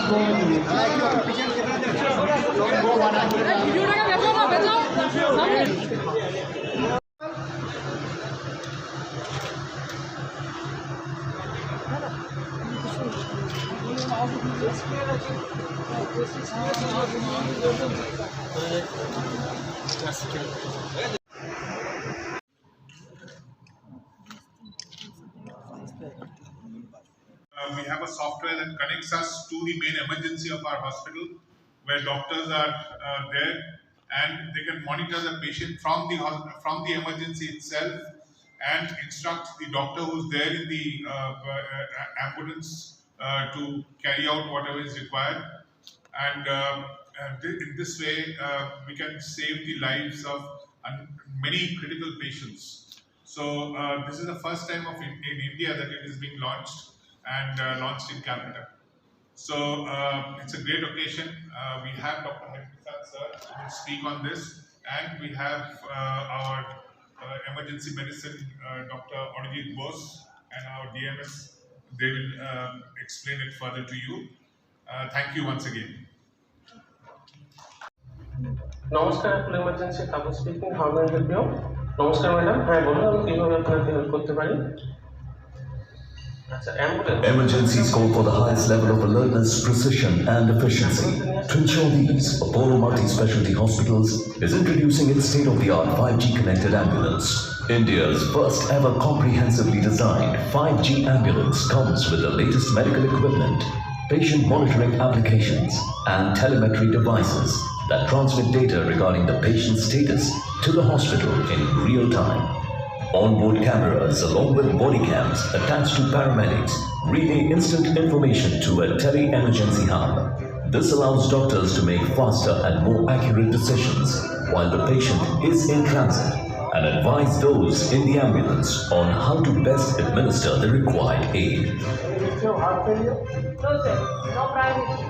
We have a software that connects us to the main emergency of our hospital, where doctors are there, and they can monitor the patient from the emergency itself, and instruct the doctor who's there in the ambulance to carry out whatever is required. And in this way, we can save the lives of many critical patients. So this is the first time in India that it is being launched, and launched in Calcutta. So it's a great occasion. We have Dr. Hariprasad sir who will speak on this, and we have our emergency medicine Dr. Arijit Bose and our DMS. They will explain it further to you. Thank you once again. নমস্কার, Apple emergency কাবু speaking. How may I help you? নমস্কার madam. হ্যাঁ বলুন, আমি কিভাবে আপনাকে help করতে পারি? আচ্ছা, Emergencies call for the highest level of alertness, precision and efficiency. To ensure these, Apollo Multi-Specialty Hospitals is introducing its state-of-the-art 5G connected ambulance. India's first ever comprehensively designed 5G ambulance comes with the latest medical equipment, patient monitoring applications and telemetry devices that transmit data regarding the patient's status to the hospital in real time. Onboard cameras along with body cams attached to paramedics relay instant information to a tele-emergency hub. This allows doctors to make faster and more accurate decisions while the patient is in transit, and advise those in the ambulance on how to best administer the required aid. History of heart failure? No sir, no prior history.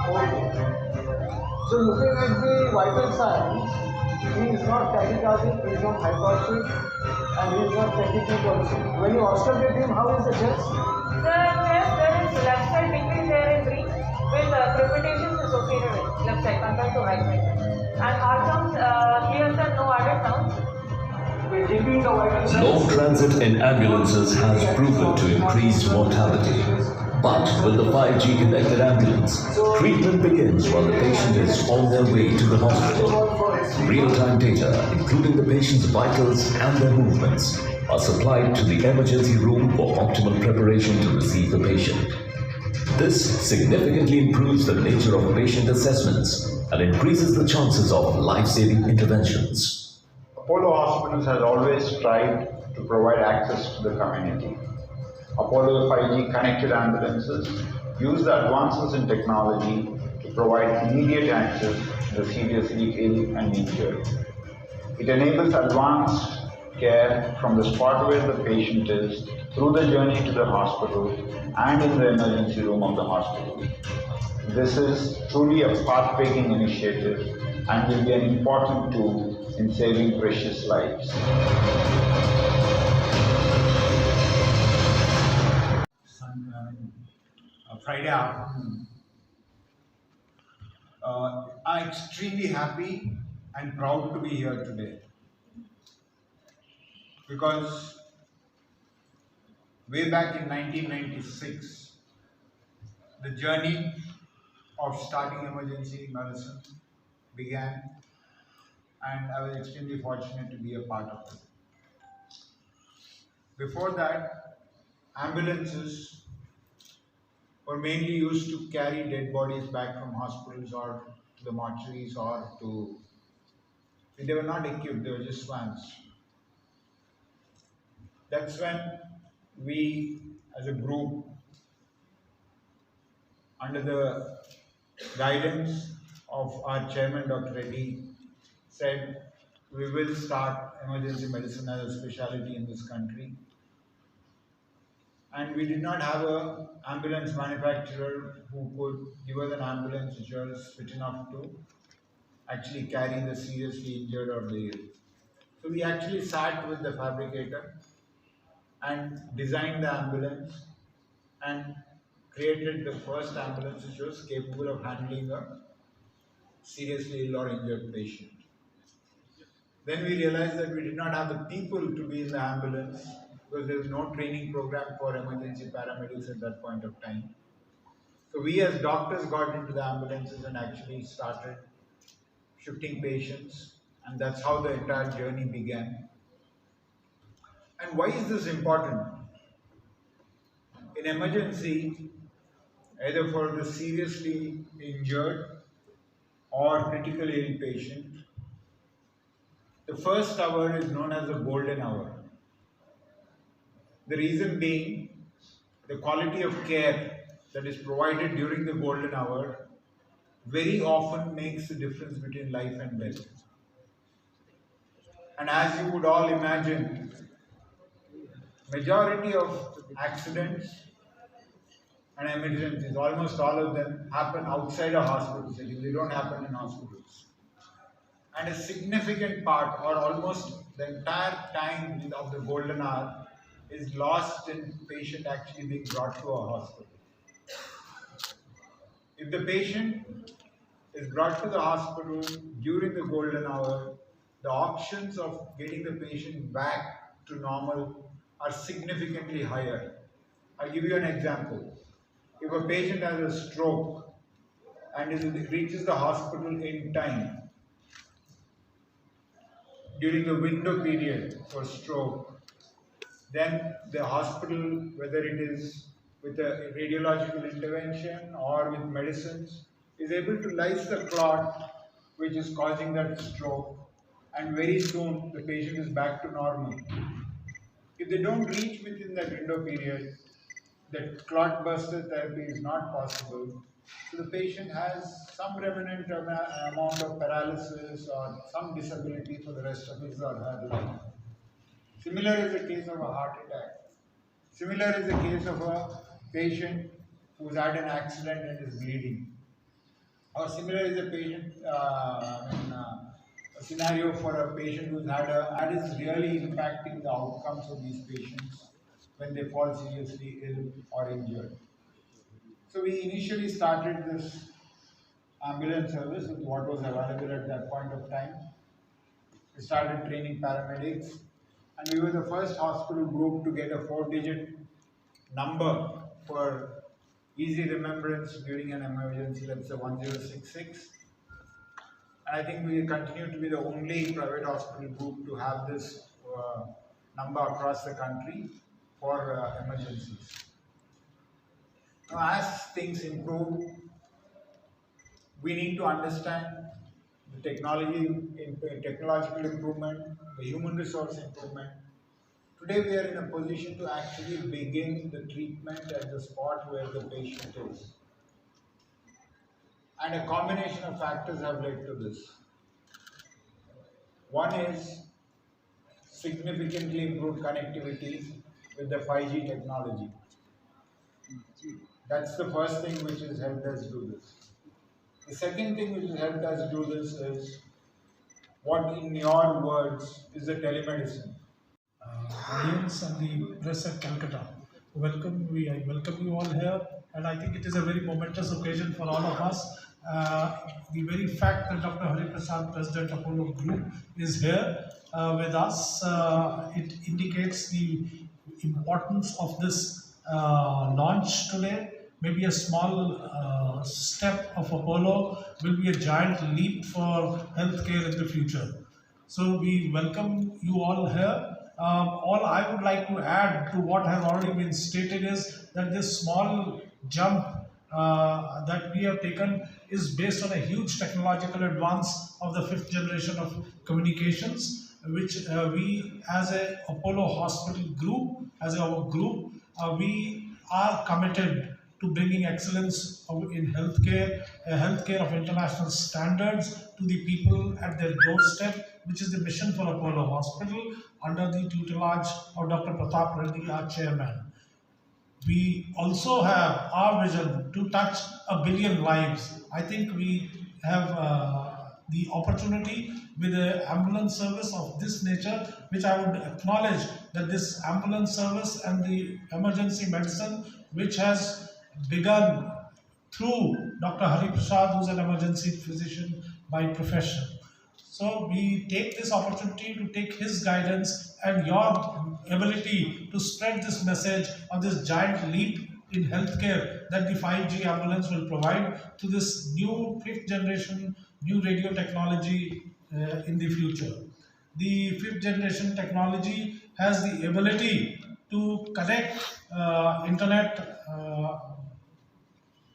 Okay. So looking at the vital signs, he is not tachycardic, he is not hypoxic, and he is not tachycardic also. When you auscultate him, how is the chest? The chest, there is left side decrease there in green with crepitations associated with left side compared to right side. And heart sounds clear sir, no added sounds. Long transit in ambulances has proven to increase mortality. But with the 5G connected ambulance, treatment begins while the patient is on their way to the hospital. Real-time data, including the patient's vitals and their movements, are supplied to the emergency room for optimal preparation to receive the patient. This significantly improves the nature of patient assessments and increases the chances of life-saving interventions. Apollo Hospitals has always tried to provide access to the community. Apollo 5G connected ambulances use the advances in technology to provide immediate access to the seriously ill and injured. It enables advanced care from the spot where the patient is through the journey to the hospital and in the emergency room of the hospital. This is truly a path-breaking initiative and will be an important tool in saving precious lives. Friday afternoon. I'm extremely happy and proud to be here today, because way back in 1996, the journey of starting emergency medicine began, and I was extremely fortunate to be a part of it. Before that, ambulances were mainly used to carry dead bodies back from hospitals or to the mortuaries, or to, they were not equipped, they were just vans. That's when we as a group, under the guidance of our chairman Dr. Reddy, said we will start emergency medicine as a specialty in this country. And we did not have an ambulance manufacturer who could give us an ambulance which was fit enough to actually carry the seriously injured or the ill. So we actually sat with the fabricator and designed the ambulance and created the first ambulance which was capable of handling a seriously ill or injured patient. Then we realized that we did not have the people to be in the ambulance because there was no training program for emergency paramedics at that point of time. So we as doctors got into the ambulances and actually started shifting patients, and that's how the entire journey began. And why is this important? In emergency, either for the seriously injured or critically ill patient, the first hour is known as the golden hour. The reason being, the quality of care that is provided during the golden hour very often makes the difference between life and death. And as you would all imagine, majority of accidents and emergencies, almost all of them, happen outside a hospital setting. They don't happen in hospitals. And a significant part, or almost the entire time of the golden hour, is lost in patient actually being brought to a hospital. If the patient is brought to the hospital during the golden hour, the options of getting the patient back to normal are significantly higher. I'll give you an example. If a patient has a stroke and reaches the hospital in time, during the window period for stroke, then the hospital, whether it is with a radiological intervention or with medicines, is able to lyse the clot which is causing that stroke, and very soon the patient is back to normal. If they don't reach within that window period, that clot buster therapy is not possible. So the patient has some remnant amount of paralysis or some disability for the rest of his or her life. Similar is the case of a heart attack. Similar is the case of a patient who's had an accident and is bleeding. Or similar is a patient, a scenario for a patient who's that is really impacting the outcomes of these patients when they fall seriously ill or injured. So we initially started this ambulance service with what was available at that point of time. We started training paramedics, and we were the first hospital group to get a 4-digit number for easy remembrance during an emergency. That's the 1066. And I think we continue to be the only private hospital group to have this number across the country for emergencies. Now, as things improve, we need to understand the technological improvement, the human resource improvement. Today we are in a position to actually begin the treatment at the spot where the patient is. And a combination of factors have led to this. One is significantly improved connectivity with the 5G technology. That's the first thing which has helped us do this. The second thing which has helped us do this is, what in your words is the telemedicine? Audience and the press at Calcutta. I welcome you all here, and I think it is a very momentous occasion for all of us. The very fact that Dr. Hari Prasad, President Apollo Group, is here with us, it indicates the importance of this launch today. Maybe a small step of Apollo will be a giant leap for healthcare in the future. So we welcome you all here. All I would like to add to what has already been stated is that this small jump that we have taken is based on a huge technological advance of the 5th generation of communications, which we as a Apollo Hospital group, as our group, we are committed to bringing excellence in healthcare, healthcare of international standards to the people at their doorstep, which is the mission for Apollo Hospital under the tutelage of Dr. Pratap Reddy, our chairman. We also have our vision to touch 1 billion lives. I think we have the opportunity with an ambulance service of this nature, which I would acknowledge that this ambulance service and the emergency medicine, which has begun through Dr. Hari Prasad, who's an emergency physician by profession. So we take this opportunity to take his guidance and your ability to spread this message of this giant leap in healthcare that the 5G ambulance will provide to this new 5th generation new radio technology in the future. The 5th generation technology has the ability to connect internet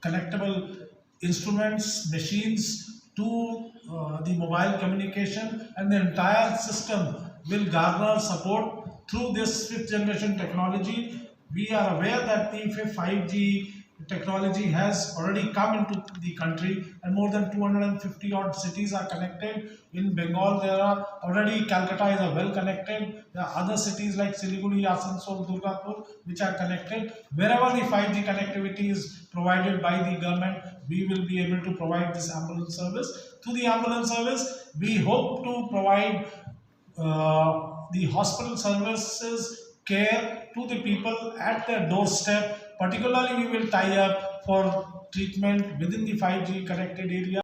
connectable instruments, machines to the mobile communication, and the entire system will garner support through this 5th generation technology. We are aware that the 5G technology has already come into the country and more than 250 odd cities are connected. In Bengal, there are already Calcutta is well connected. There are other cities like Siliguri, Asansol, Durgapur which are connected. Wherever the 5G connectivity is provided by the government, we will be able to provide this ambulance service. To the ambulance service, we hope to provide the hospital services care to the people at their doorstep. Particularly, we will tie up for treatment within the 5G connected area.